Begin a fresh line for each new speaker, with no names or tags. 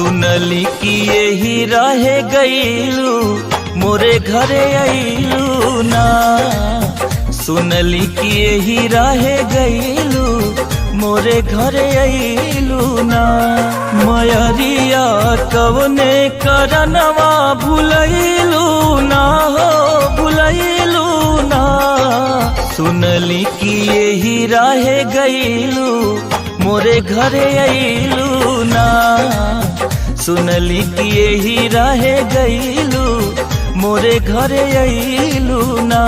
सुनली कि यही रहे गईलू मोरे घरे आईलू ना। सुनली कि यही रहे गईलू मोरे घरे आईलू ना। मयरिया कवने करनवा भुलैलू ना हो भुलैलू ना। सुनली कि यही रहे गईलू मोरे घरे आईलू ना। सुनली कि यही रहे गईलू मोरे घरे आईलू ना।